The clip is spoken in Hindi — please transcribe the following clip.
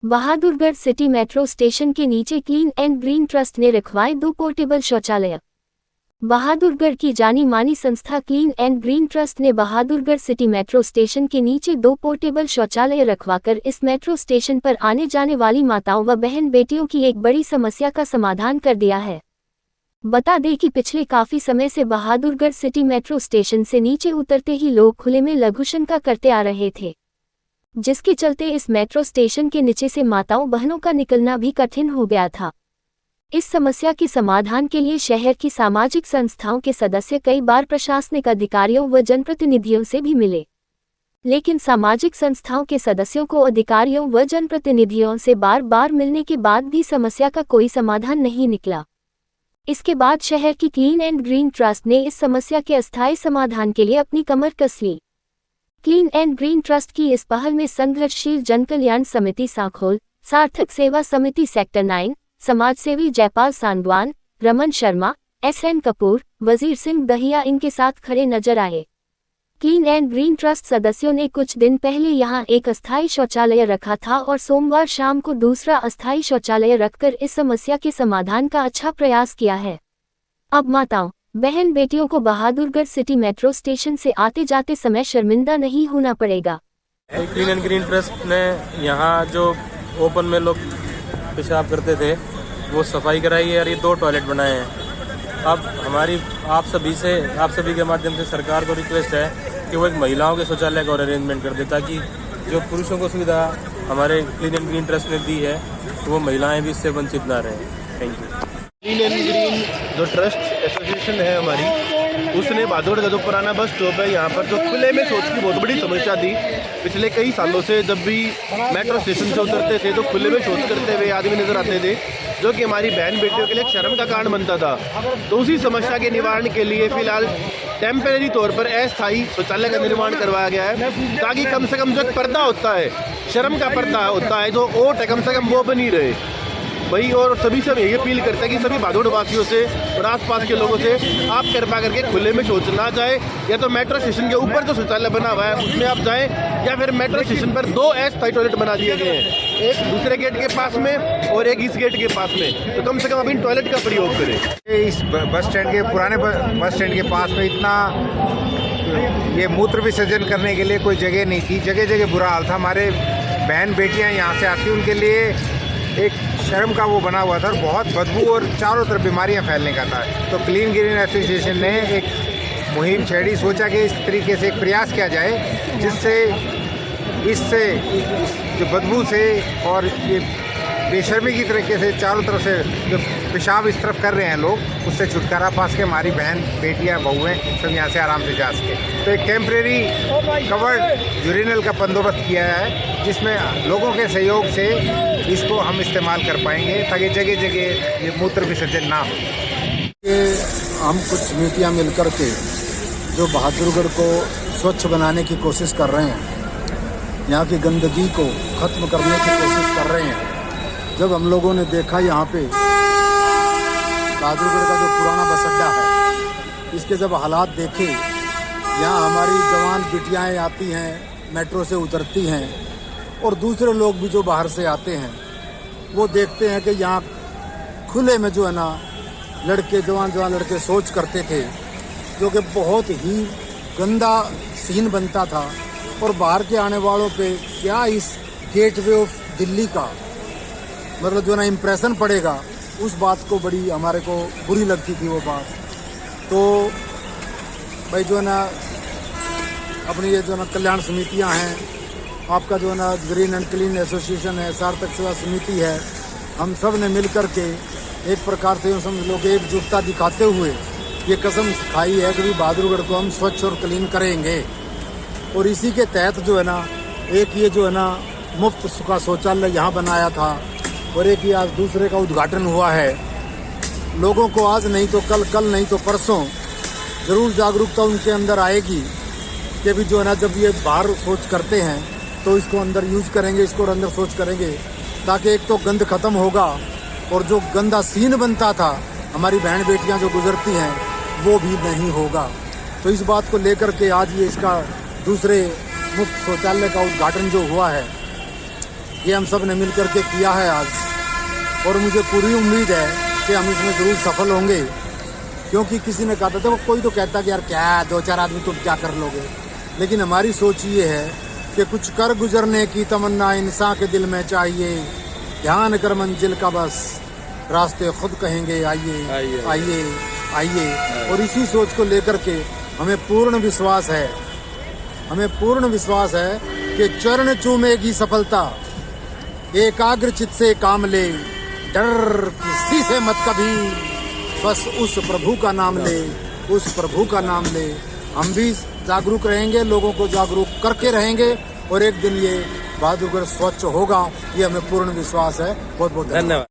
बहादुरगढ़ सिटी मेट्रो स्टेशन के नीचे क्लीन एंड ग्रीन ट्रस्ट ने रखवाए 2 पोर्टेबल शौचालय। बहादुरगढ़ की जानी मानी संस्था क्लीन एंड ग्रीन ट्रस्ट ने बहादुरगढ़ सिटी मेट्रो स्टेशन के नीचे 2 पोर्टेबल शौचालय रखवाकर इस मेट्रो स्टेशन पर आने जाने वाली माताओं व बहन बेटियों की एक बड़ी समस्या का समाधान कर दिया है। बता दें कि पिछले काफी समय से बहादुरगढ़ सिटी मेट्रो स्टेशन से नीचे उतरते ही लोग खुले में लघुशंका करते आ रहे थे, जिसके चलते इस मेट्रो स्टेशन के नीचे से माताओं बहनों का निकलना भी कठिन हो गया था। इस समस्या के समाधान के लिए शहर की सामाजिक संस्थाओं के सदस्य कई बार प्रशासनिक अधिकारियों व जनप्रतिनिधियों से भी मिले, लेकिन सामाजिक संस्थाओं के सदस्यों को अधिकारियों व जनप्रतिनिधियों से बार बार मिलने के बाद भी समस्या का कोई समाधान नहीं निकला। इसके बाद शहर की क्लीन एंड ग्रीन ट्रस्ट ने इस समस्या के अस्थायी समाधान के लिए अपनी कमर कस ली। क्लीन एंड ग्रीन ट्रस्ट की इस पहल में संघर्षशील जन कल्याण समिति सांखोल, सार्थक सेवा समिति सेक्टर 9, समाजसेवी जयपाल सांगवान, रमन शर्मा, SN कपूर, वजीर सिंह दहिया इनके साथ खड़े नजर आए। क्लीन एंड ग्रीन ट्रस्ट सदस्यों ने कुछ दिन पहले यहां एक अस्थायी शौचालय रखा था और सोमवार शाम को दूसरा अस्थायी शौचालय रखकर इस समस्या के समाधान का अच्छा प्रयास किया है। अब माताओं बहन बेटियों को बहादुरगढ़ सिटी मेट्रो स्टेशन से आते जाते समय शर्मिंदा नहीं होना पड़ेगा। क्लीन एंड ग्रीन ट्रस्ट ने यहाँ जो ओपन में लोग पेशाब करते थे वो सफाई कराई है और ये 2 टॉयलेट बनाए हैं। अब हमारी आप सभी के माध्यम से सरकार को रिक्वेस्ट है कि वो एक महिलाओं के शौचालय का और अरेंजमेंट कर दे, ताकि जो पुरुषों को सुविधा हमारे क्लीन एंड ग्रीन ट्रस्ट ने दी है तो वो महिलाएं भी इससे वंचित ना रहें। Thank you. Clean and green जो ट्रस्ट एसोसिएशन है हमारी, उसने बहादुरगढ़ का जो पुराना बस स्टॉप है यहाँ पर जो खुले में शौच की बहुत बड़ी समस्या थी पिछले कई सालों से, जब भी मेट्रो स्टेशन से उतरते थे तो खुले में शौच करते हुए आदमी नजर आते थे, जो कि हमारी बहन बेटियों के लिए एक शर्म का कारण बनता था। तो उसी समस्या के निवारण के लिए फिलहाल टेम्परेरी तौर पर अस्थायी शौचालय का निर्माण करवाया गया है, ताकि कम से कम जो एक पर्दा होता है, शर्म का पर्दा होता है, जो ओट है, कम से कम वो बनी रहे भाई। और सभी से यही अपील करते हैं कि सभी बहादुरगढ़ वासियों से और आसपास के लोगों से आप कृपा करके खुले में शौच ना जाए, या तो मेट्रो स्टेशन के ऊपर जो शौचालय बना हुआ है उसमें आप जाएं, या फिर मेट्रो स्टेशन पर 2 अस्थायी टॉयलेट बना दिए गए हैं, एक दूसरे गेट के पास में और एक इस गेट के पास में, तो कम से कम आप इन टॉयलेट का प्रयोग करें। इस बस स्टैंड के पुराने बस स्टैंड के पास में इतना ये मूत्र विसर्जन करने के लिए कोई जगह नहीं थी, जगह जगह बुरा हाल था। हमारे बहन बेटियां यहाँ से आती, उनके लिए एक शर्म का वो बना हुआ था, बहुत बदबू और चारों तरफ बीमारियां फैलने का था। तो क्लीन ग्रीन एसोसिएशन ने एक मुहिम छेड़ी, सोचा कि इस तरीके से एक प्रयास किया जाए जिससे इससे जो बदबू से और ये बेशर्मी की तरीके से चारों तरफ से जो पेशाब इस तरफ कर रहे हैं लोग, उससे छुटकारा पा के हमारी बहन बेटियां बहुएँ सब यहाँ से आराम से जा सके। तो एक टेम्प्रेरी कवर्ड यूरिनल का बंदोबस्त किया है, जिसमें लोगों के सहयोग से इसको हम इस्तेमाल कर पाएंगे, ताकि जगह जगह ये मूत्र विसर्जन ना हो। ये हम कुछ समितियाँ मिलकर के जो बहादुरगढ़ को स्वच्छ बनाने की कोशिश कर रहे हैं, यहाँ की गंदगी को ख़त्म करने की कोशिश कर रहे हैं। जब हम लोगों ने देखा यहाँ पे बहादुरगढ़ का जो पुराना बस अड्डा है, इसके जब हालात देखे, यहाँ हमारी जवान बिटियाँ आती हैं, मेट्रो से उतरती हैं, और दूसरे लोग भी जो बाहर से आते हैं वो देखते हैं कि यहाँ खुले में जो है ना लड़के जवान लड़के शौच करते थे, जो कि बहुत ही गंदा सीन बनता था। और बाहर के आने वालों पे क्या इस गेटवे ऑफ दिल्ली का मतलब जो है ना इम्प्रेशन पड़ेगा, उस बात को बड़ी हमारे को बुरी लगती थी वो बात। तो भाई जो है ना अपनी ये जो है ना कल्याण समितियाँ हैं, आपका जो है ना ग्रीन एंड क्लीन एसोसिएशन है, सार्थक सेवा समिति है, हम सब ने मिल कर के एक प्रकार से समझ लो कि एकजुटता दिखाते हुए ये कसम खाई है कि बहादुरगढ़ को हम स्वच्छ और क्लीन करेंगे। और इसी के तहत जो है ना एक ये जो है ना मुफ्त का शौचालय यहाँ बनाया था, और एक ही आज दूसरे का उद्घाटन हुआ है। लोगों को आज नहीं तो कल नहीं तो परसों ज़रूर जागरूकता उनके अंदर आएगी कि भी जो है ना जब ये बाहर शौच करते हैं तो इसको अंदर यूज करेंगे, इसको अंदर शौच करेंगे, ताकि एक तो गंद खत्म होगा और जो गंदा सीन बनता था हमारी बहन बेटियां जो गुजरती हैं वो भी नहीं होगा। तो इस बात को लेकर के आज ये इसका दूसरे मुफ्त शौचालय का उद्घाटन जो हुआ है, ये हम सब ने मिल करके किया है आज, और मुझे पूरी उम्मीद है कि हम इसमें ज़रूर सफल होंगे। क्योंकि किसी ने कहा था, तो कोई तो कहता कि यार क्या 2-4 आदमी तुम क्या कर लोगे, लेकिन हमारी सोच ये है कि कुछ कर गुजरने की तमन्ना इंसान के दिल में चाहिए, ध्यान कर मंजिल का बस रास्ते खुद कहेंगे आइए आइए आइए। और इसी सोच को लेकर के हमें पूर्ण विश्वास है कि चरण चूमेगी सफलता, एकाग्र चित से काम ले, डर किसी से मत कभी, बस उस प्रभु का नाम ले, उस प्रभु का नाम ले। हम भी जागरूक रहेंगे, लोगों को जागरूक करके रहेंगे, और एक दिन ये बहादुरगढ़ स्वच्छ होगा, ये हमें पूर्ण विश्वास है। बहुत बहुत धन्यवाद।